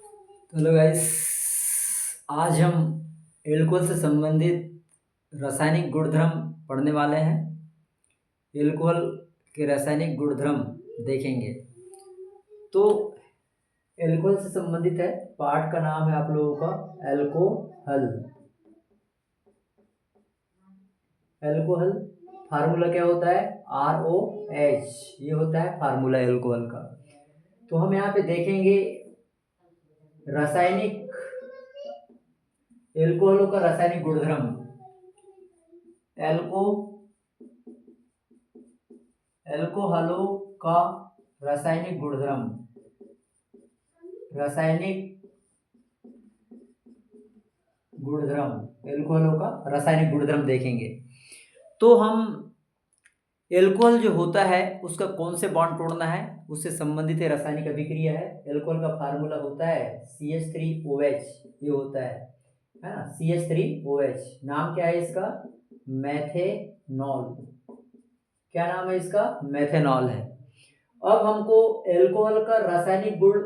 Hello guys. आज हम alcohol से संबंधित रासायनिक गुणधर्म पढ़ने वाले हैं। एल्कोहल के रासायनिक गुणधर्म देखेंगे। तो एल्कोहल से संबंधित है, पाठ का नाम है आप लोगों का एल्कोहल। एल्कोहल फार्मूला क्या होता है? ROH, ये होता है फार्मूला एल्कोहल का। तो हम यहाँ पे देखेंगे रासायनिक एल्कोहलों का रासायनिक गुणधर्म। एल्कोहलों का रासायनिक गुणधर्म, रासायनिक गुणधर्म, एल्कोहलों का रासायनिक गुणधर्म देखेंगे। तो हम एल्कोहल जो होता है उसका कौन से बॉन्ड तोड़ना है, उससे संबंधित है रासायनिक अभिक्रिया है। एल्कोहल का फार्मूला होता है CH3OH, ये होता है ना, CH3OH। नाम क्या है इसका? मेथेनॉल। क्या नाम है इसका? मेथेनॉल है। अब हमको एल्कोहल का रासायनिक गुण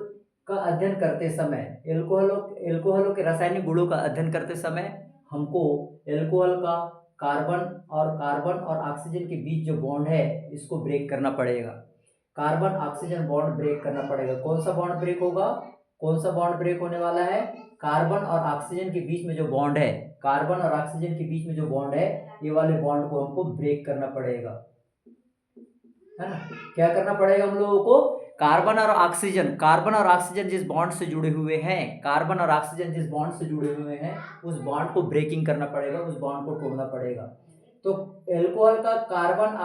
का अध्ययन करते समय, एल्कोहलों के रासायनिक गुणों का अध्ययन करते समय हमको एल्कोहल का कार्बन और ऑक्सीजन के बीच जो बॉन्ड है इसको ब्रेक करना पड़ेगा। कार्बन ऑक्सीजन बॉन्ड ब्रेक करना पड़ेगा। कौन सा बॉन्ड ब्रेक होगा? कौन सा बॉन्ड ब्रेक होने वाला है? कार्बन और ऑक्सीजन के बीच में जो बॉन्ड है, कार्बन और ऑक्सीजन के बीच में जो बॉन्ड है, ये वाले बॉन्ड को हमको ब्रेक करना पड़ेगा, है ना। क्या करना पड़ेगा हम लोगों को? कार्बन और ऑक्सीजन जिस बॉन्ड से जुड़े हुए हैं, कार्बन और ऑक्सीजन जिस बॉन्ड से जुड़े हुए हैं, उस बॉन्ड को ब्रेकिंग करना पड़ेगा, उस बॉन्ड को तोड़ना पड़ेगा। तो एल्कोहल का कार्बन और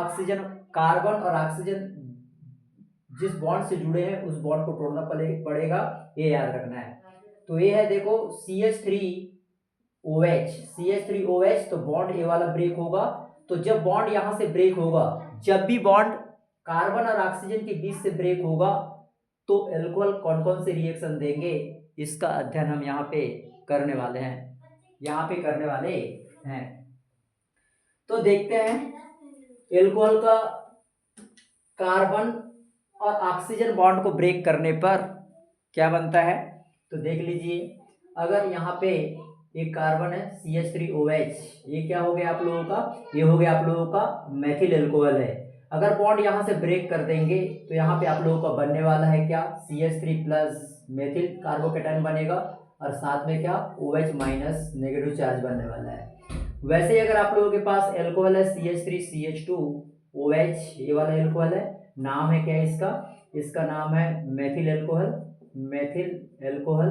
ऑक्सीजन जिस बॉन्ड से जुड़े हैं उस बॉन्ड को तोड़ना पड़ेगा, ये याद रखना है। तो ये है, देखो, CH3OH, तो बॉन्ड ये वाला ब्रेक होगा। तो जब बॉन्ड यहां से ब्रेक होगा, जब भी बॉन्ड कार्बन और ऑक्सीजन के बीच से ब्रेक होगा, तो एल्कोहल कौन कौन से रिएक्शन देंगे, इसका अध्ययन हम यहाँ पे करने वाले हैं। तो देखते हैं एल्कोहल का कार्बन और ऑक्सीजन बॉन्ड को ब्रेक करने पर क्या बनता है। तो देख लीजिए, अगर यहाँ पे एक कार्बन है CH3OH, ये क्या हो गया आप लोगों का? ये हो गया आप लोगों का मेथिल एल्कोहल है। अगर बॉन्ड यहाँ से ब्रेक कर देंगे तो यहाँ पे आप लोगों का बनने वाला है क्या? CH3 प्लस मेथिल कार्बोकेटाइन बनेगा, और साथ में क्या? OH माइनस नेगेटिव चार्ज बनने वाला है। वैसे ही अगर आप लोगों के पास एल्कोहल है CH3CH2OH, ये वाला एल्कोहल है, नाम है क्या इसका? इसका नाम है मेथिल एल्कोहल। Methyl alcohol.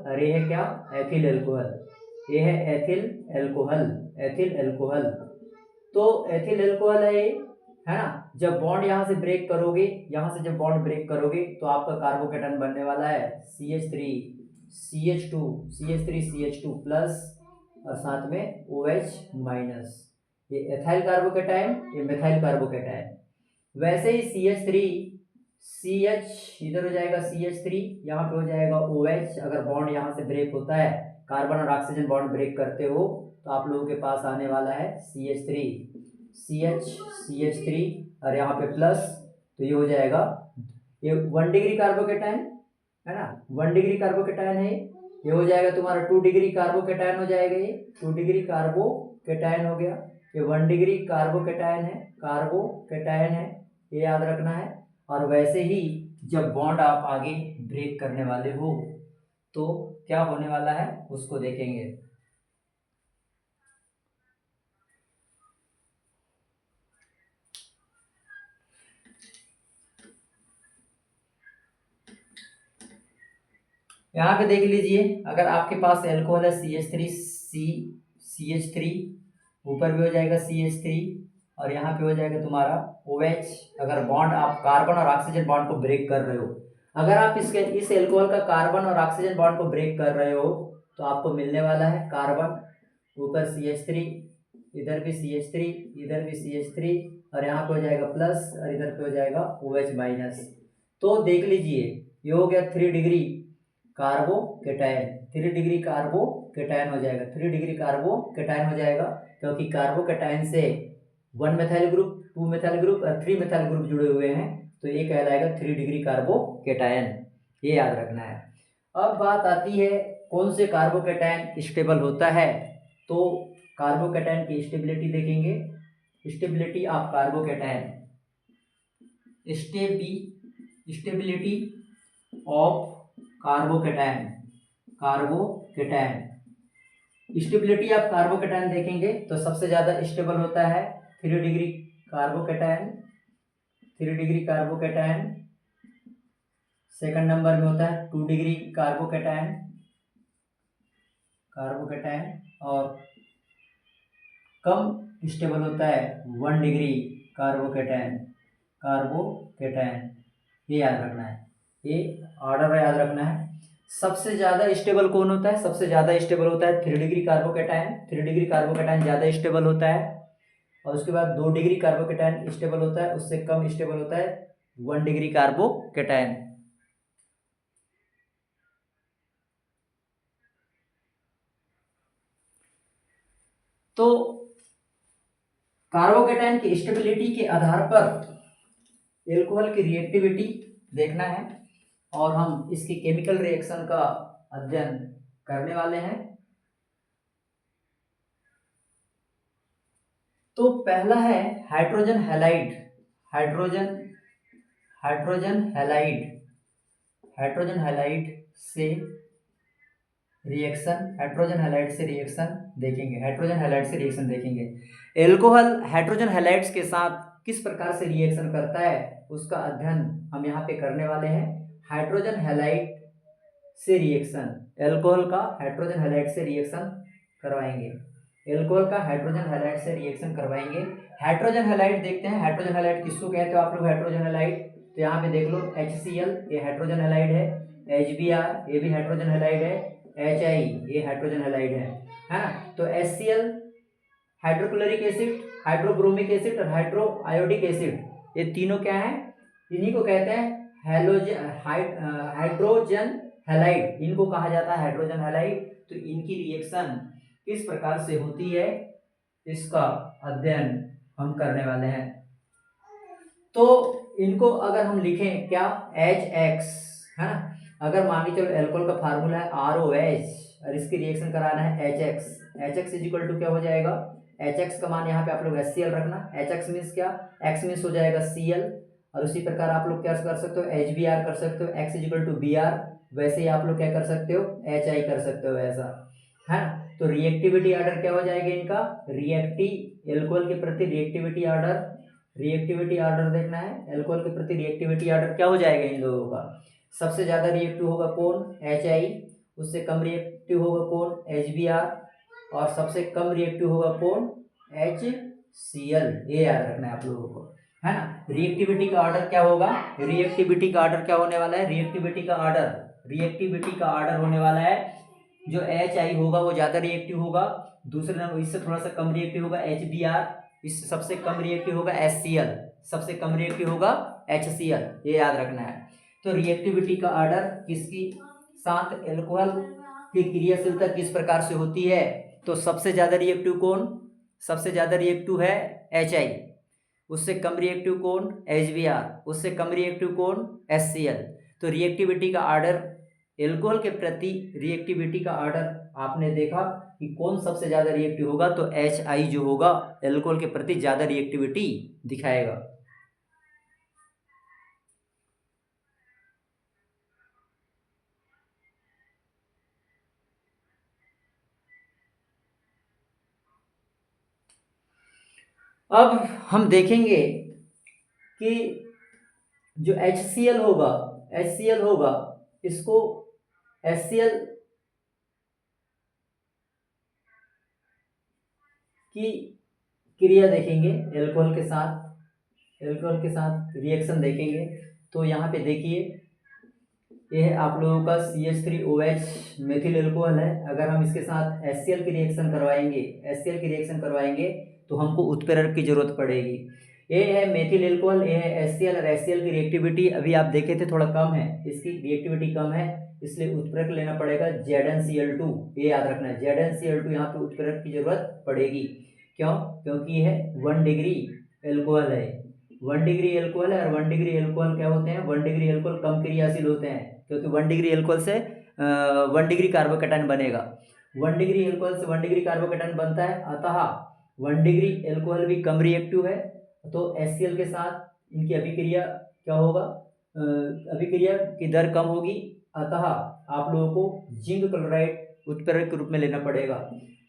और ये है क्या? Ethyl alcohol. ये है एथिल एल्कोहल। तो एथिल एल्कोहल है ये, है ना। जब बॉन्ड यहाँ से ब्रेक करोगे, तो आपका कार्बोकेटाइन बनने वाला है CH3CH2 प्लस, और साथ में OH माइनस। ये एथाइल कार्बोकेटाइन, ये मेथाइल कार्बोकेटाइन। वैसे ही CH इधर हो जाएगा CH3, यहाँ पे हो जाएगा OH। अगर बॉन्ड यहाँ से ब्रेक होता है, कार्बन और ऑक्सीजन बॉन्ड ब्रेक करते हो, तो आप लोगों के पास आने वाला है CH3 और यहाँ पे प्लस, तो ये हो जाएगा, ये 1 डिग्री कार्बोकेटाइन है ना, 1 डिग्री कार्बोकेटाइन है। ये हो जाएगा तुम्हारा 2 डिग्री कार्बोकेटाइन हो जाएगा, ये 2 डिग्री कार्बोकेटाइन हो गया। ये 1 डिग्री कार्बोकेटाइन है, ये याद रखना है। और वैसे ही जब बॉन्ड आप आगे ब्रेक करने वाले हो तो क्या होने वाला है उसको देखेंगे। यहाँ पे देख लीजिए, अगर आपके पास एल्कोहल है CH3, ऊपर भी हो जाएगा CH3, और यहाँ पे हो जाएगा तुम्हारा OH। अगर बॉन्ड आप कार्बन और ऑक्सीजन बॉन्ड को ब्रेक कर रहे हो, अगर आप इस एल्कोहल का कार्बन और ऑक्सीजन बॉन्ड को ब्रेक कर रहे हो, तो आपको मिलने वाला है कार्बन, ऊपर CH3, इधर भी CH3, इधर भी CH3, और यहाँ पे हो जाएगा प्लस, और इधर पे हो जाएगा OH माइनस। तो देख लीजिए, ये हो गया 3 डिग्री कार्बोकेटाइन, 3 डिग्री कार्बोकेटाइन हो जाएगा, 3 डिग्री कार्बोकेटाइन हो जाएगा, क्योंकि कार्बोकेटाइन से 1 मेथाइल ग्रुप, 2 मेथाइल ग्रुप और 3 मेथाइल ग्रुप जुड़े हुए हैं। तो ये कहलाएगा 3 डिग्री कार्बोकेटायन, ये याद रखना है। अब बात आती है कौन से कार्बोकेटायन स्टेबल होता है, तो कार्बोकेटायन की स्टेबिलिटी देखेंगे। Stability of carbocation, stability of carbocation, stability of carbocation देखेंगे तो सबसे ज़्यादा स्टेबल होता है 3 degree carbocation, 3 degree carbocation. Second number में होता है 2 डिग्री कार्बोकेटायन, और कम स्टेबल होता है 1 डिग्री कार्बोकेटायन। ये याद रखना है, ये ऑर्डर याद रखना है। सबसे ज़्यादा स्टेबल कौन होता है? सबसे ज़्यादा स्टेबल होता है 3 डिग्री कार्बोकेटायन। 3 डिग्री कार्बोकेटायन ज़्यादा स्टेबल होता है, और उसके बाद 2 डिग्री कार्बोकेटायन स्टेबल होता है, उससे कम स्टेबल होता है 1 डिग्री कार्बोकेटायन। तो कार्बोकेटायन की स्टेबिलिटी के आधार पर एल्कोहल की रिएक्टिविटी देखना है, और हम इसकी केमिकल रिएक्शन का अध्ययन करने वाले हैं। तो पहला है हाइड्रोजन हैलाइड। हाइड्रोजन हैलाइड से रिएक्शन देखेंगे। एल्कोहल हाइड्रोजन हैलाइड्स के साथ किस प्रकार से रिएक्शन करता है उसका अध्ययन हम यहाँ पे करने वाले हैं। हाइड्रोजन हैलाइड से रिएक्शन, एल्कोहल का हाइड्रोजन हैलाइड से रिएक्शन करवाएंगे। हाइड्रोजन हैलाइड देखते हैं, हाइड्रोजन हैलाइड किसको कहते हो आप लोग? हाइड्रोजन हैलाइड तो यहाँ पे देख लो, HCl ये हाइड्रोजन हैलाइड है, HBr ये भी हाइड्रोजन हैलाइड है, HI ये हाइड्रोजन हैलाइड है ना। तो HCl hydrochloric acid, hydrobromic acid और हाइड्रोआयोडिक एसिड, ये तीनों क्या है? इन्हीं को कहते हैं हाइड्रोजन हैलाइड, इनको कहा जाता है हाइड्रोजन हैलाइड। तो इनकी रिएक्शन किस प्रकार से होती है इसका अध्ययन हम करने वाले हैं। तो इनको अगर हम लिखें क्या, HX है ना। अगर मान लीजिए चलो एल्कोहल का फार्मूला है ROH और इसकी रिएक्शन कराना है HX इज इक्वल टू क्या हो जाएगा? HX का मान यहाँ पे आप लोग HCl रखना। HX मीन्स क्या? X मीन्स हो जाएगा Cl, और उसी प्रकार आप लोग क्या कर सकते हो? HBr कर सकते हो, X is equal to Br। वैसे ही आप लोग क्या कर सकते हो? HI कर सकते हो, ऐसा है। तो रिएक्टिविटी ऑर्डर क्या हो जाएगा इनका? एल्कोहल के प्रति रिएक्टिविटी ऑर्डर देखना है। एल्कोहल के प्रति रिएक्टिविटी ऑर्डर क्या हो जाएगा इन लोगों का? सबसे ज्यादा रिएक्टिव होगा कौन? HI। उससे कम रिएक्टिव होगा कौन? HBr। और सबसे कम रिएक्टिव होगा कौन? HCl। ये याद रखना है आप लोगों को, है ना। रिएक्टिविटी का ऑर्डर क्या होगा? रिएक्टिविटी का ऑर्डर क्या होने वाला है? रिएक्टिविटी का ऑर्डर होने वाला है, जो HI होगा वो ज्यादा रिएक्टिव होगा, दूसरे नंबर इससे थोड़ा सा कम रिएक्टिव होगा HBr, इससे सबसे कम रिएक्टिव होगा HCl, सबसे कम रिएक्टिव होगा HCl। ये याद रखना है। तो रिएक्टिविटी का ऑर्डर किसकी साथ एल्कोहल की क्रियाशीलता किस प्रकार से होती है? तो सबसे ज्यादा रिएक्टिव कौन? सबसे ज्यादा रिएक्टिव है HI, उससे कम रिएक्टिव कौन? HBr, उससे कम रिएक्टिव कौन? HCl। तो रिएक्टिविटी का ऑर्डर, एल्कोहल के प्रति रिएक्टिविटी का ऑर्डर आपने देखा कि कौन सबसे ज्यादा रिएक्टिव होगा, तो HI जो होगा एल्कोहल के प्रति ज्यादा रिएक्टिविटी दिखाएगा। अब हम देखेंगे कि जो HCl होगा इसको HCl की क्रिया देखेंगे, एल्कोहल के साथ रिएक्शन देखेंगे। तो यहाँ पे देखिए, ये आप लोगों का CH3OH मेथिल एल्कोहल है। अगर हम इसके साथ HCl की रिएक्शन करवाएंगे तो हमको उत्प्रेरक की जरूरत पड़ेगी। ये है मेथिल एल्कोहल, ये है HCl, और HCl की रिएक्टिविटी अभी आप देखे थे थोड़ा कम है, इसकी रिएक्टिविटी कम है, इसलिए उत्प्रेरक लेना पड़ेगा ZnCl2। ये याद रखना है, ZnCl2 यहाँ पे उत्प्रेरक की जरूरत पड़ेगी। क्यों? क्योंकि यह 1 डिग्री एल्कोहल है, 1 डिग्री एल्कोहल है और 1 डिग्री एल्कोहल क्या होते हैं, 1 डिग्री एल्कोहल कम क्रियाशील होते हैं, क्योंकि 1 डिग्री एल्कोहल से 1 डिग्री कार्बोकैटायन बनेगा। 1 डिग्री एल्कोहल से 1 डिग्री कार्बोकैटायन बनता है, अतः 1 डिग्री एल्कोहल भी कम रिएक्टिव है, तो HCl के साथ इनकी अभिक्रिया क्या होगा, अभिक्रिया की दर कम होगी, अतः आप लोगों को जिंक क्लोराइड उत्प्रेरक के रूप में लेना पड़ेगा।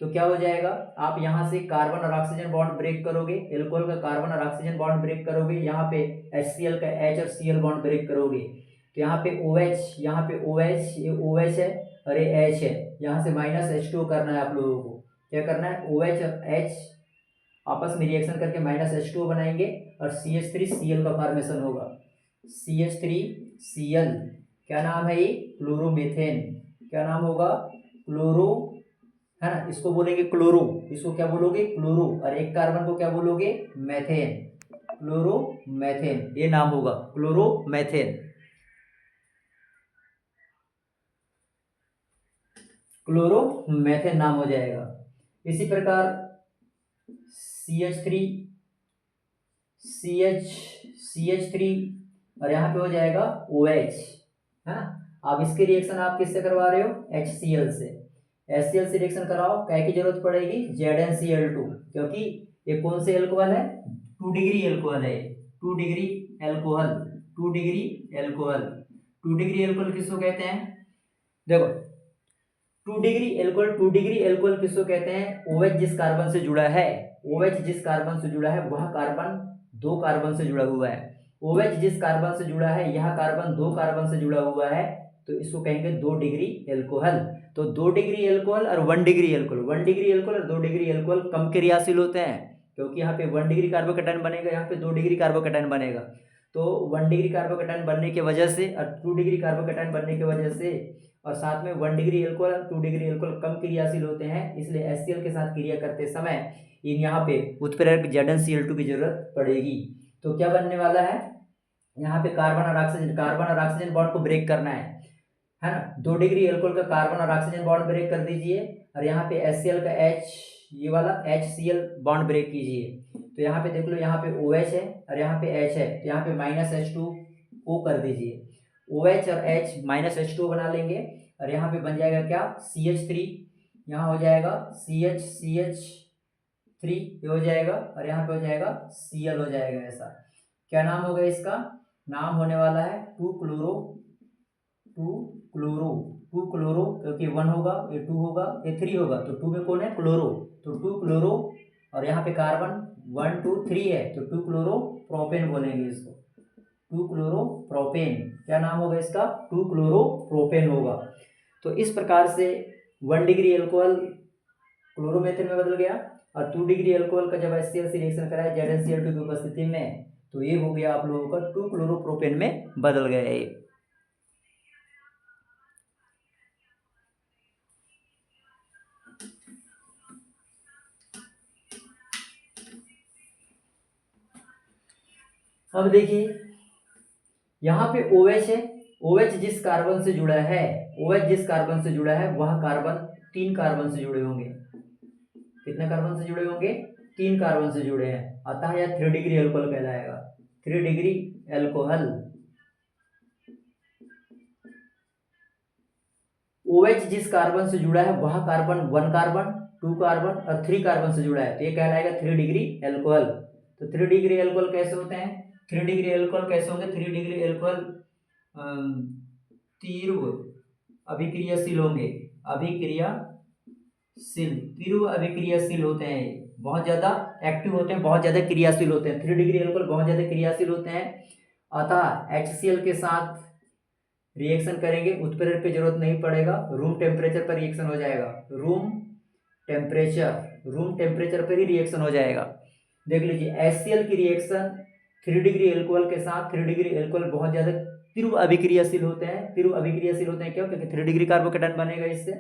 तो क्या हो जाएगा, आप यहाँ से कार्बन और ऑक्सीजन बॉन्ड ब्रेक करोगे, एल्कोहल का कार्बन और ऑक्सीजन बॉन्ड ब्रेक करोगे, यहाँ पे HCl का H और Cl बॉन्ड ब्रेक करोगे, तो यहाँ पे OH, यहाँ पे OH, ये OH है और ये H है, यहाँ से -H2 करना है आप लोगों को। क्या करना है, OH और H आपस में रिएक्शन करके -H2 बनाएंगे और CH3Cl का फॉर्मेशन होगा। CH3Cl क्या नाम है, ये क्लोरोमेथेन, क्या नाम होगा, क्लोरो, है ना, इसको बोलेंगे क्लोरो, इसको क्या बोलोगे, क्लोरो, और एक कार्बन को क्या बोलोगे, मैथेन, क्लोरोमेथेन, ये नाम होगा क्लोरोमेथेन, क्लोरोमेथेन नाम हो जाएगा। इसी प्रकार CH3 और यहाँ पे हो जाएगा OH, है ना। अब इसकी रिएक्शन आप किससे करवा रहे हो, HCl से, HCl से रिएक्शन कराओ, क्या की जरूरत पड़ेगी, ZnCl2, क्योंकि ये कौन से एल्कोहल है, 2 डिग्री एल्कोहल है, 2 degree alcohol, 2 degree alcohol, 2 degree alcohol किसको कहते हैं, देखो 2 डिग्री एल्कोहल, 2 डिग्री एल्कोहल किसको कहते हैं, OH जिस कार्बन से जुड़ा है, OH जिस कार्बन से जुड़ा है वह कार्बन 2 कार्बन से जुड़ा हुआ है, OH जिस कार्बन से जुड़ा है यह कार्बन 2 कार्बन से जुड़ा हुआ है, तो इसको कहेंगे 2 डिग्री एल्कोहल। तो 2 डिग्री एल्कोहल और 1 डिग्री एल्कोहल, 1 डिग्री एल्कोहल और 2 डिग्री एल्कोहल कम क्रियाशील होते हैं, क्योंकि यहाँ पे 1 डिग्री कार्बोकैटायन बनेगा, यहाँ पे 2 डिग्री कार्बोकैटायन बनेगा, तो 1 डिग्री कार्बोकैटायन बनने की वजह से और 2 डिग्री कार्बोकैटायन बनने की वजह से और साथ में 1 डिग्री एल्कोहल और 2 डिग्री एल्कोहल कम क्रियाशील होते हैं, इसलिए HCl के साथ क्रिया करते समय इन यहाँ पे उत्प्रेरक ZnCl2 की जरूरत पड़ेगी। तो क्या बनने वाला है, यहाँ पे कार्बन और ऑक्सीजन बॉन्ड को ब्रेक करना है ना। 2 डिग्री एल्कोहल का कार्बन और ऑक्सीजन बॉन्ड ब्रेक कर दीजिए और यहाँ पे HCl का H, ये वाला HCl बॉन्ड ब्रेक कीजिए, तो यहाँ पे देख लो, यहाँ पे OH है और यहाँ पे H है, तो यहाँ पे -H2O कर दीजिए, OH और H -H2O बना लेंगे और यहाँ पे बन जाएगा क्या, CH3, यहाँ हो जाएगा CH3 ये हो जाएगा और यहाँ पे हो जाएगा Cl हो जाएगा, ऐसा क्या नाम होगा इसका, नाम होने वाला है 2 क्लोरो, क्योंकि 1 होगा, ये 2 होगा, ये 3 होगा, तो 2 में कौन है, क्लोरो, तो 2 क्लोरो और यहाँ पे कार्बन 1 2 3 है, तो 2 क्लोरो प्रोपेन बोलेंगे इसको, 2 क्लोरो प्रोपेन, क्या नाम होगा इसका, 2 क्लोरो प्रोपेन होगा। तो इस प्रकार से 1 डिग्री एल्कोहल क्लोरोमेथेन में बदल गया और 2 डिग्री एल्कोहल का जब HCl से रिएक्शन कराया ZnCl2 की उपस्थिति में, तो ये हो गया आप लोगों का 2 क्लोरोप्रोपेन में बदल गया है। अब देखिए यहाँ पे OH है, OH जिस कार्बन से जुड़ा है, OH जिस कार्बन से जुड़ा है वह कार्बन 3 कार्बन से जुड़े होंगे, कितने कार्बन से जुड़े होंगे, 3 कार्बन से जुड़े हैं, अतः यह 3 डिग्री एल्कोहल कहलाएगा, 3 डिग्री एल्कोहल। OH जिस कार्बन से जुड़ा है वह कार्बन 1 कार्बन, 2 कार्बन और 3 कार्बन से जुड़ा है, तो ये कहलाएगा 3 डिग्री एल्कोहल। तो 3 डिग्री एल्कोहल कैसे होते हैं, 3 डिग्री एल्कोहल कैसे होंगे, 3 डिग्री एल्कोहल तीव्र अभिक्रियाशील होंगे, तीव्र अभिक्रियाशील होते हैं, बहुत ज्यादा एक्टिव होते हैं, बहुत ज्यादा क्रियाशील होते हैं, 3 डिग्री एल्कोहल बहुत ज्यादा क्रियाशील होते हैं, अतः HCl के साथ रिएक्शन करेंगे, उत्प्रेरक की जरूरत नहीं पड़ेगा, रूम टेम्परेचर पर रिएक्शन हो जाएगा, रूम टेम्परेचर पर ही रिएक्शन हो जाएगा। देख लीजिए HCl की रिएक्शन 3 डिग्री एल्कोहल के साथ, 3 डिग्री एल्कोहल बहुत ज्यादा तीव्र अभिक्रियाशील होते हैं, क्यों, क्योंकि 3 डिग्री कार्बोकैटायन बनेगा इससे,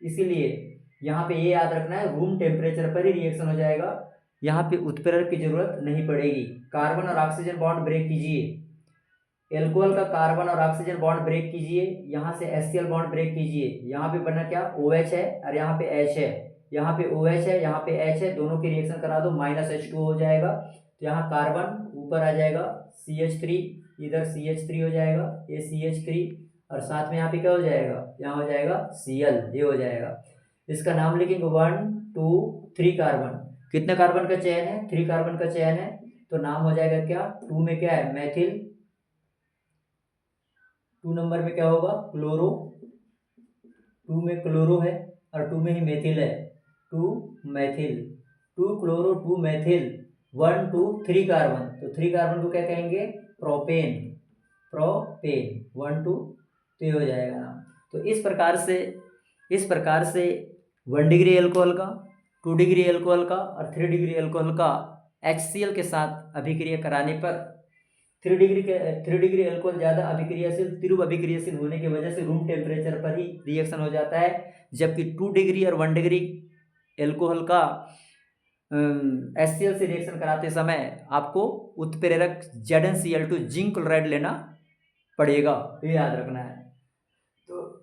इसीलिए यहाँ पे ये याद रखना है, रूम टेम्परेचर पर ही रिएक्शन हो जाएगा, यहाँ पे उत्प्रेरक की जरूरत नहीं पड़ेगी। कार्बन और ऑक्सीजन बॉन्ड ब्रेक कीजिए, एल्कोहल का कार्बन और ऑक्सीजन बॉन्ड ब्रेक कीजिए, यहाँ से HCl बॉन्ड ब्रेक कीजिए, यहाँ पे बना क्या, OH है और यहाँ पे H है, यहाँ पे OH है, यहाँ पे H है, दोनों की रिएक्शन करा दो, -H2 हो जाएगा, तो यहाँ कार्बन ऊपर आ जाएगा CH3, इधर CH3 हो जाएगा, ये CH3, और साथ में यहाँ पे क्या हो जाएगा, यहाँ हो जाएगा Cl, ये हो जाएगा। इसका नाम लिखेंगे 1 2 3 कार्बन। कितने कार्बन का चयन है, 3 कार्बन का चयन है, तो नाम हो जाएगा क्या, 2 में क्या है मैथिल, 2 नंबर में क्या होगा क्लोरो, 2 में क्लोरो है और 2 में ही मेथिल है, 2 मैथिल, 2 क्लोरो 2 मैथिल, 1 2 3 कार्बन, तो 3 कार्बन को क्या कहेंगे प्रोपेन, प्रोपेन 1 2, तो ये हो जाएगा नाम। तो इस प्रकार से 1 डिग्री एल्कोहल का, 2 डिग्री एल्कोहल का और 3 डिग्री एल्कोहल का HCl के साथ अभिक्रिया कराने पर 3 डिग्री एल्कोहल ज़्यादा अभिक्रियाशील, तीव्र अभिक्रियाशील होने की वजह से रूम टेम्परेचर पर ही रिएक्शन हो जाता है, जबकि 2 डिग्री और 1 डिग्री एल्कोहल का HCl से रिएक्शन कराते समय आपको उत्प्रेरक ZnCl2 जिंक क्लोराइड लेना पड़ेगा, ये याद रखना है। तो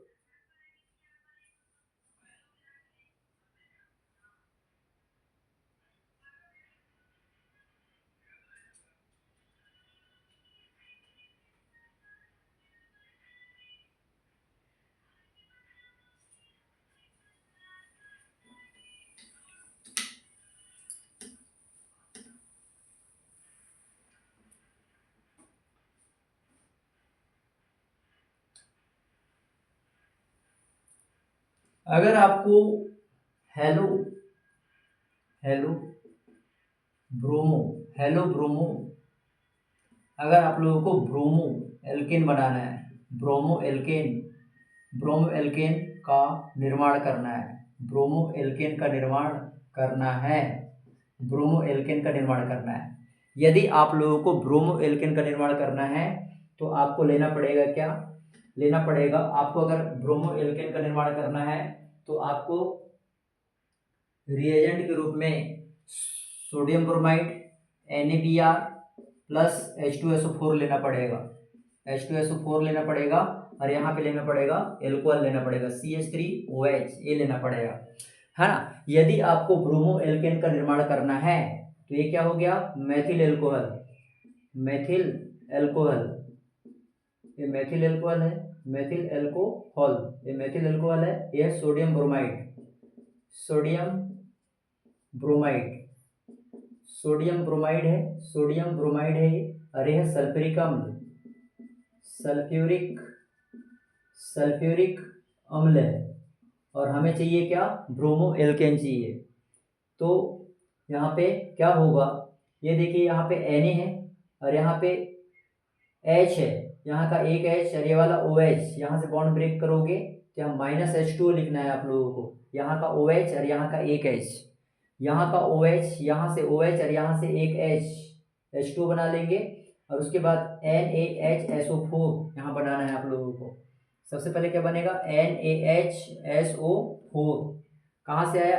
अगर आपको हेलो ब्रोमो अगर आप लोगों को ब्रोमो एल्केन बनाना है, ब्रोमो एल्केन का निर्माण करना है, ब्रोमो एल्केन का निर्माण करना है। यदि आप लोगों को ब्रोमो एल्केन का निर्माण करना है तो आपको लेना पड़ेगा आपको अगर ब्रोमो एल्केन का निर्माण करना है तो आपको रिएजेंट के रूप में sodium bromide NaBr plus H2SO4 लेना पड़ेगा, और यहाँ पे लेना पड़ेगा एल्कोहल लेना पड़ेगा CH3OH, ये लेना पड़ेगा, है ना। यदि आपको ब्रोमो एल्केन का निर्माण करना है तो ये क्या हो गया मेथिल एल्कोहल, ये मेथिल एल्कोहल है, ये है सोडियम ब्रोमाइड है, और यह सल्फ्यूरिक अम्ल है, और हमें चाहिए क्या ब्रोमो एल्केन चाहिए। तो यहाँ पे क्या होगा, ये देखिए यहाँ पे Na है और यहाँ पे H है, यहाँ का एक H और ये वाला OH, यहाँ से बॉन्ड ब्रेक करोगे तो यहाँ -H2O लिखना है आप लोगों को, यहाँ का OH और यहाँ का एक H, यहाँ का OH, यहाँ से OH और यहाँ से एक H, H2O बना लेंगे, और उसके बाद NaHSO4 यहाँ बनाना है आप लोगों को। सबसे पहले क्या बनेगा NaHSO4, कहाँ से आया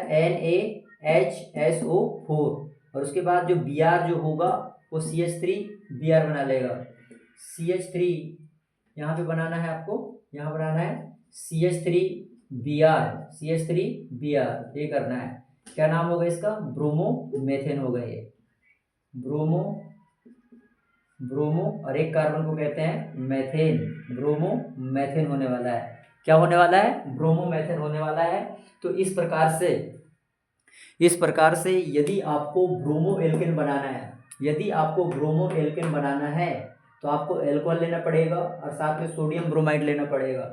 NaHSO4, और उसके बाद जो Br जो होगा वो CH3Br बना लेगा, CH3 यहाँ पे बनाना है आपको, यहाँ बनाना है CH3Br, ये करना है। क्या नाम होगा इसका, ब्रोमोमेथेन होगा ये, ब्रोमो और एक कार्बन को कहते हैं मेथेन, ब्रोमोमेथेन होने वाला है। क्या होने वाला है, ब्रोमोमेथेन होने वाला है। तो इस प्रकार से यदि आपको ब्रोमो एल्केन बनाना है तो आपको एल्कोहल लेना पड़ेगा और साथ में सोडियम ब्रोमाइड लेना पड़ेगा।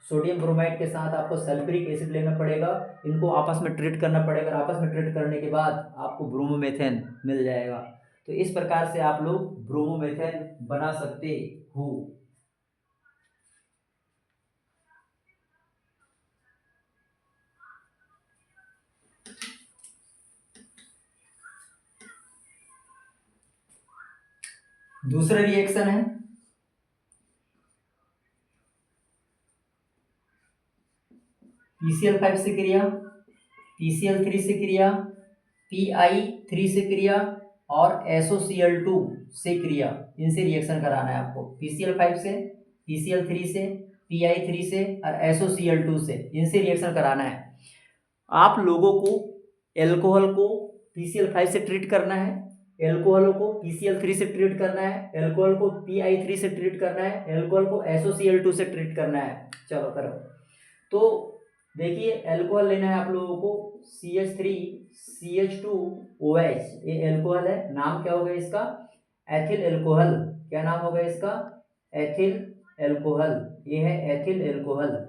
सोडियम ब्रोमाइड के साथ आपको सल्फ्यूरिक एसिड लेना पड़ेगा, इनको आपस में ट्रीट करना पड़ेगा, आपस में ट्रीट करने के बाद आपको ब्रोमोमेथेन मिल जाएगा। तो इस प्रकार से आप लोग ब्रोमोमेथेन बना सकते हो। दूसरा रिएक्शन है PCl5 से क्रिया, PCl3 से क्रिया, Pi3 से क्रिया और SOCl2 से क्रिया, इनसे रिएक्शन कराना है आपको। PCl5 से, PCl3 से, Pi3 से और SOCl2 से, इनसे रिएक्शन कराना है। आप लोगों को एल्कोहल को PCl5 से ट्रीट करना है एल्कोहलों को PCl3 से ट्रीट करना है, एल्कोहल को PI3 से ट्रीट करना है, एल्कोहल को SOCl2 से ट्रीट करना है। चलो करो। तो देखिए एल्कोहल लेना है आप लोगों को CH3CH2OH, ये एल्कोहल है, नाम क्या होगा इसका, एथिल एल्कोहल। क्या नाम होगा इसका, एथिल एल्कोहल। ये है एथिल एल्कोहल,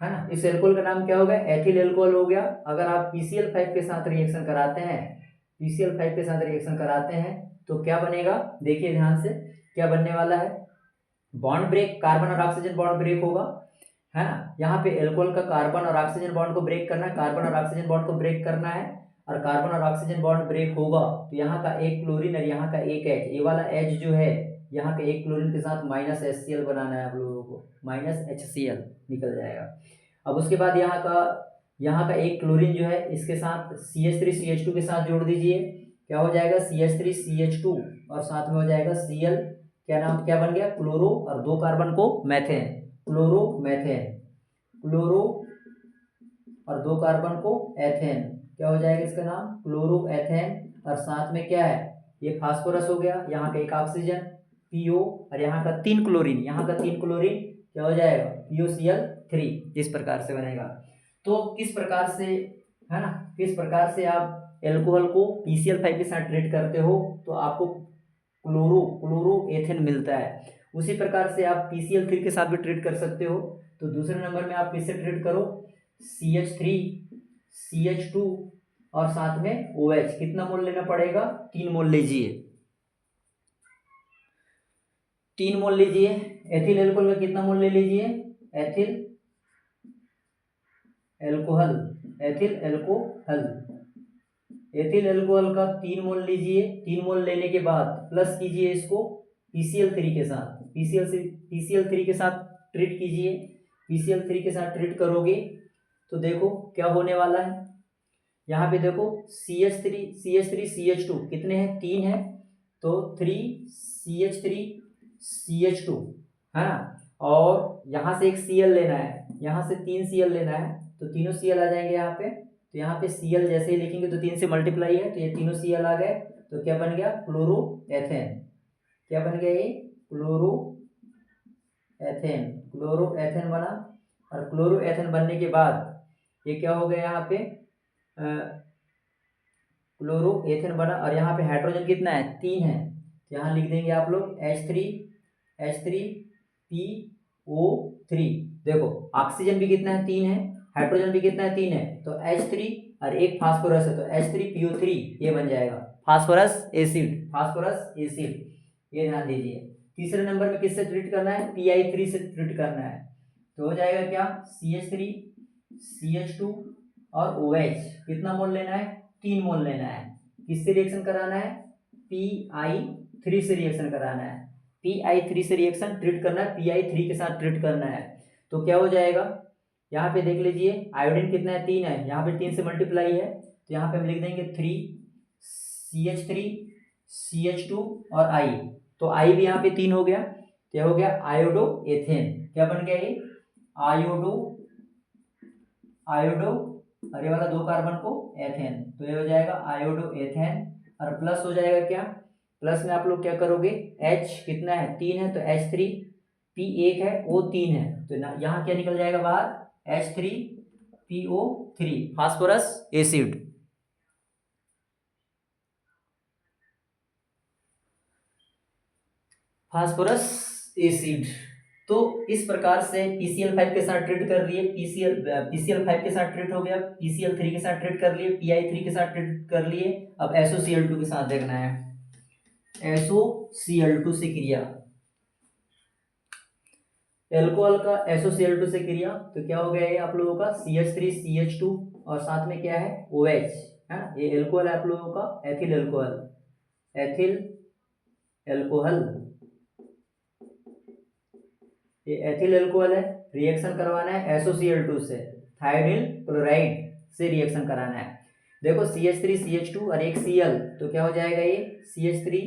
है ना। इस एल्कोहल का नाम क्या होगा, एथिल एल्कोहल हो गया। अगर आप PCl5 के साथ रिएक्शन कराते हैं, PCl5 के साथ रिएक्शन कराते हैं तो क्या बनेगा, देखिए ध्यान से क्या बनने वाला है, बॉन्ड ब्रेक, कार्बन और ऑक्सीजन बॉन्ड ब्रेक होगा, है ना। यहाँ पे एल्कोहल का कार्बन और ऑक्सीजन बॉन्ड को ब्रेक करना है, कार्बन और ऑक्सीजन बॉन्ड को ब्रेक करना है, और कार्बन और ऑक्सीजन बॉन्ड ब्रेक होगा तो यहाँ का एक क्लोरीन और यहाँ का एक H, ये वाला H जो है यहाँ के एक क्लोरीन के साथ -HCl बनाना है आप लोगों को, -HCl निकल जाएगा। अब उसके बाद यहाँ का एक क्लोरीन जो है इसके साथ CH3CH2 के साथ जोड़ दीजिए, क्या हो जाएगा CH3CH2 और साथ में हो जाएगा Cl, क्या नाम क्या बन गया, क्लोरो, और दो कार्बन को मैथेन, क्लोरोमेथेन, क्लोरो और दो कार्बन को एथेन, क्या हो जाएगा इसका नाम, क्लोरोएथेन। और साथ में क्या है, ये फास्फोरस हो गया, यहाँ का एक ऑक्सीजन PO, और यहाँ का तीन क्लोरीन, यहाँ का तीन क्लोरीन, क्या हो जाएगा POCl3। इस प्रकार से बनेगा। तो किस प्रकार से, है ना, किस प्रकार से आप एल्कोहल को PCl5 के साथ ट्रीट करते हो तो आपको क्लोरोएथेन मिलता है। उसी प्रकार से आप PCl3 के साथ भी ट्रीट कर सकते हो। तो दूसरे नंबर में आप किससे ट्रीट करो, CH3 CH2 और साथ में OH, कितना मोल लेना पड़ेगा, 3 मोल लीजिए, 3 मोल लीजिए। एथिल एल्कोहल का कितना मोल ले लीजिए, ethyl alcohol, ethyl alcohol, ethyl alcohol का 3 मोल लीजिए। 3 मोल लेने के बाद प्लस कीजिए इसको PCl3 के साथ, PCl3 के साथ ट्रीट कीजिए। PCl3 के साथ ट्रीट करोगे तो देखो क्या होने वाला है, यहाँ पे देखो CH3 CH2 कितने हैं, 3 है, तो 3 CH3 है ना, और यहाँ से एक Cl लेना है, यहाँ से 3 Cl लेना है, तो तीनों Cl आ जाएंगे यहाँ पे। तो यहाँ पे Cl जैसे ही लिखेंगे तो 3 से मल्टीप्लाई है, तो ये तीनों Cl आ गए, तो क्या बन गया, क्लोरोएथेन। क्या बन गया ये, क्लोरोएथेन, क्लोरोएथेन बना। और क्लोरोएथेन बनने के बाद ये क्या हो गया, यहाँ पे क्लोरोएथेन बना, और यहाँ पे हाइड्रोजन कितना है, 3 है, तो यहाँ लिख देंगे आप लोग H3PO3। देखो ऑक्सीजन भी कितना है, 3 है, हाइड्रोजन भी कितना है, 3 है, तो H3 और एक फास्फोरस है, तो H3PO3 ये बन जाएगा फास्फोरस एसिड, फास्फोरस एसिड, ये ध्यान दीजिए। तीसरे नंबर में किससे ट्रीट करना है, PI3 से ट्रीट करना है, तो हो जाएगा क्या, CH3 CH2 और OH, कितना मोल लेना है, 3 मोल लेना है। किससे रिएक्शन कराना है, PI3 से रिएक्शन कराना है, PI3 से रिएक्शन ट्रीट करना है, PI3 के साथ ट्रीट करना है। तो क्या हो जाएगा, यहाँ पे देख लीजिए आयोडीन कितना है, 3 है, यहाँ पे 3 से मल्टीप्लाई है, तो यहाँ पे हम लिख देंगे 3 CH3 और I, तो I भी यहाँ पे 3 हो गया, क्या हो गया, आयोडो एथेन। क्या बन गया ये, आयोडो और ये वाला 2 कार्बन को एथेन, तो ये हो जाएगा आयोडो एथेन। और प्लस हो जाएगा क्या, प्लस में आप लोग क्या करोगे, H कितना है, 3 है, तो H3, P 1 है, O 3 है, तो यहाँ क्या निकल जाएगा बाहर, H3PO3, phosphorus acid. Phosphorus acid. तो इस प्रकार से PCl5 के साथ ट्रीट कर लिए, PCl5 के साथ ट्रीट हो गया, PCl3 के साथ ट्रीट कर लिए, PI3 के साथ ट्रीट कर लिए। अब SOCl2 के साथ देखना है, SOCl2 से क्रिया, एल्कोहल का SOCl2 से क्रिया, तो क्या हो गया ये आप लोगों का CH3 CH2 और साथ में क्या है OH, है ना। ये एल्कोहल है आप लोगों का एथिल एल्कोहल, एथिल एल्कोहल, ये एथिल एल्कोहल है, रिएक्शन करवाना है SOCl2 से, थायोडिल क्लोराइड से रिएक्शन कराना है। देखो CH3 CH2 और एक Cl, तो क्या हो जाएगा ये CH3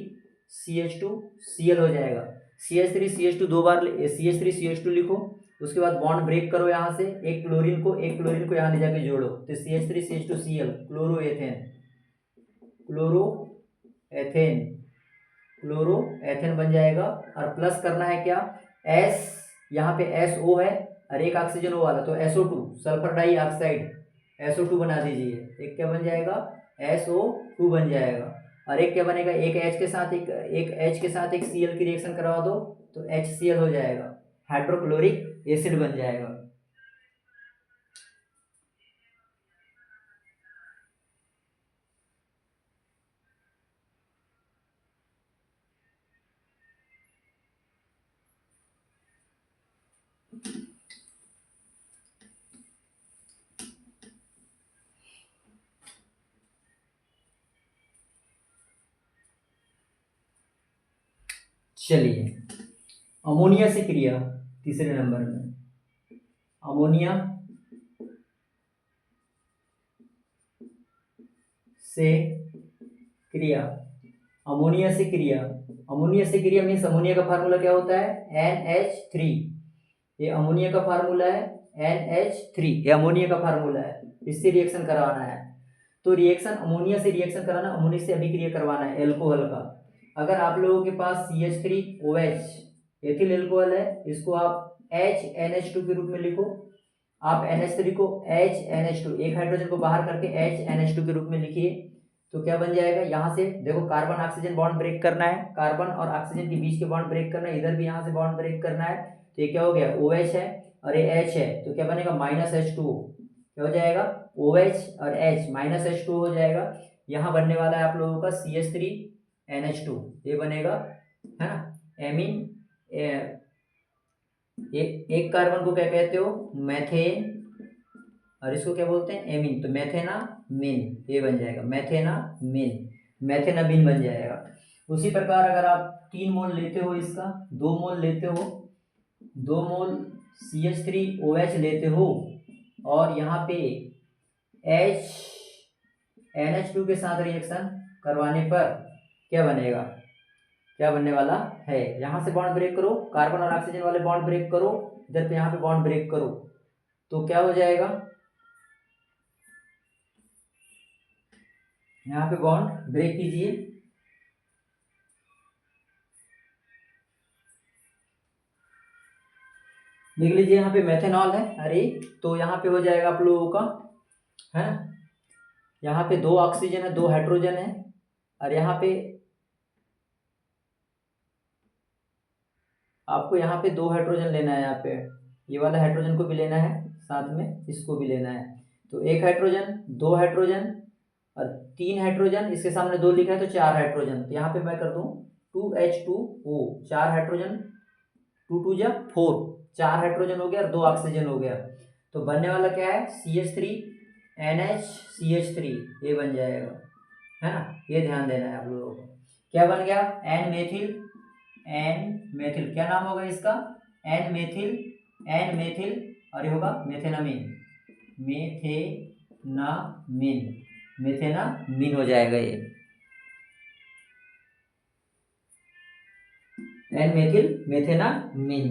CH2 Cl हो जाएगा। CH3 CH2 दो बार CH3 CH2 लिखो, उसके बाद बॉन्ड ब्रेक करो यहाँ से, एक क्लोरीन को यहाँ ले जाके जोड़ो, तो CH3CH2Cl क्लोरोएथेन बन जाएगा। और प्लस करना है क्या, S, यहाँ पे SO है और एक ऑक्सीजन O वाला, तो SO2 सल्फर डाइऑक्साइड SO2 बना दीजिए। एक क्या बन जाएगा, SO2 बन जाएगा। और एक क्या बनेगा, एक H के साथ एक Cl की रिएक्शन करवा दो तो HCl हो जाएगा, हाइड्रोक्लोरिक एसिड बन जाएगा। चलिए अमोनिया से क्रिया, तीसरे नंबर में अमोनिया से क्रिया। अमोनिया से क्रिया मीन्स अमोनिया का फार्मूला क्या होता है, NH3। ये अमोनिया का फार्मूला है NH3, ये अमोनिया का फार्मूला है, इससे रिएक्शन करवाना है। तो रिएक्शन अमोनिया से रिएक्शन कराना, अमोनिया से अभिक्रिया करवाना है एल्कोहल का। अगर आप लोगों के पास CH3OH एथिल एल्कोहल है, इसको आप HNH2 के रूप में लिखो। आप NH3 को HNH2, एक हाइड्रोजन को बाहर करके HNH2 के रूप में लिखिए, तो क्या बन जाएगा, यहाँ से देखो कार्बन ऑक्सीजन बॉन्ड ब्रेक करना है, कार्बन और ऑक्सीजन के बीच के बॉन्ड ब्रेक करना है, इधर भी यहाँ से बॉन्ड ब्रेक करना है। तो ये क्या हो गया, OH है और ये H है, तो क्या बनेगा -H2O, क्या हो जाएगा, OH और H -H2O हो जाएगा। यहाँ बनने वाला है आप लोगों का CH3NH2, ये बनेगा, है ना, एमीन। एक कार्बन को क्या कहते हो, मैथेन, और इसको क्या बोलते हैं, एमीन, तो मैथेनामीन, ये बन जाएगा मैथेनामीन, मैथेनामीन बन जाएगा। उसी प्रकार अगर आप 3 मोल लेते हो इसका, 2 मोल लेते हो, 2 मोल CH3OH लेते हो, और यहाँ पे NH2 के साथ रिएक्शन करवाने पर क्या बनेगा, क्या बनने वाला है, यहाँ से बॉन्ड ब्रेक करो, कार्बन और ऑक्सीजन वाले बॉन्ड ब्रेक करो, इधर पे यहाँ पे बॉन्ड ब्रेक करो, तो क्या हो जाएगा, यहाँ पे बॉन्ड ब्रेक कीजिए, देख लीजिए यहाँ पे मेथेनॉल है, अरे तो यहाँ पे हो जाएगा आप लोगों का, है यहाँ पे 2 ऑक्सीजन है, 2 हाइड्रोजन है, और यहाँ पे आपको यहाँ पे 2 हाइड्रोजन लेना है, यहाँ पे ये वाला हाइड्रोजन को भी लेना है, साथ में इसको भी लेना है। तो 1 हाइड्रोजन, 2 हाइड्रोजन और 3 हाइड्रोजन, इसके सामने 2 लिखा है तो 4 हाइड्रोजन। तो यहाँ पे मैं कर दूँ 2H2O, 4 हाइड्रोजन, 2 2 जा 4, 4 हाइड्रोजन हो गया और 2 ऑक्सीजन हो गया। तो बनने वाला क्या है, CH3NH CH3, ये बन जाएगा, है ना, ये ध्यान देना है आप लोगों को। क्या बन गया, N मेथिल, क्या नाम होगा इसका, N मेथिल, और ये होगा मेथेनामीन हो जाएगा, ये N मेथेनामीन।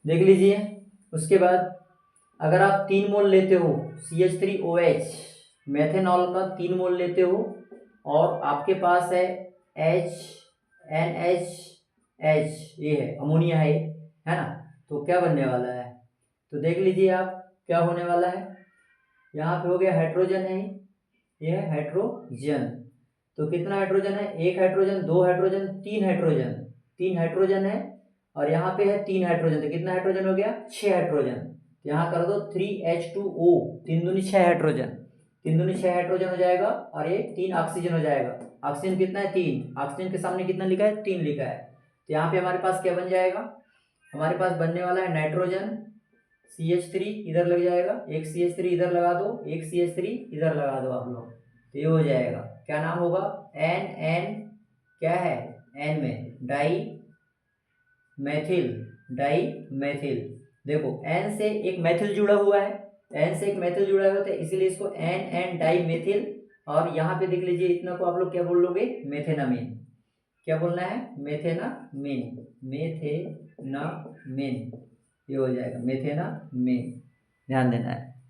देख लीजिए, उसके बाद अगर आप 3 मोल लेते हो CH3OH, मेथेनॉल का 3 मोल लेते हो, और आपके पास है NH, ये है अमोनिया है ना, तो क्या बनने वाला है, तो देख लीजिए आप क्या होने वाला है, यहाँ पे हो गया हाइड्रोजन है, ये है हाइड्रोजन, तो कितना हाइड्रोजन है, 1 हाइड्रोजन, 2 हाइड्रोजन, 3 हाइड्रोजन है, और यहाँ पे है 3 हाइड्रोजन, तो कितना हाइड्रोजन हो गया, 6 हाइड्रोजन। यहाँ कर दो 3H2O, 3 दूनी 6 हाइड्रोजन, 3 दूनी 6 हाइड्रोजन हो जाएगा, और ये 3 ऑक्सीजन हो जाएगा। ऑक्सीजन कितना है, 3, ऑक्सीजन के सामने कितना लिखा है, 3 लिखा है, तो यहाँ पे हमारे पास क्या बन जाएगा, हमारे पास बनने वाला है नाइट्रोजन, CH3 इधर लग जाएगा, एक CH3 इधर लगा दो, एक CH3 इधर लगा दो आप लोग, तो ये हो जाएगा, क्या नाम होगा, N, क्या है, N में डाई मैथिल, देखो N से एक मैथिल जुड़ा हुआ है, तो इसीलिए इसको N डाई मैथिल और यहाँ पे देख लीजिए, इतना को आप लोग क्या बोल लोगे, मेथेनामीन। क्या बोलना है, मेथेनामीन, मेथेनामीन, ये हो जाएगा मेथेनामीन, ध्यान देना है।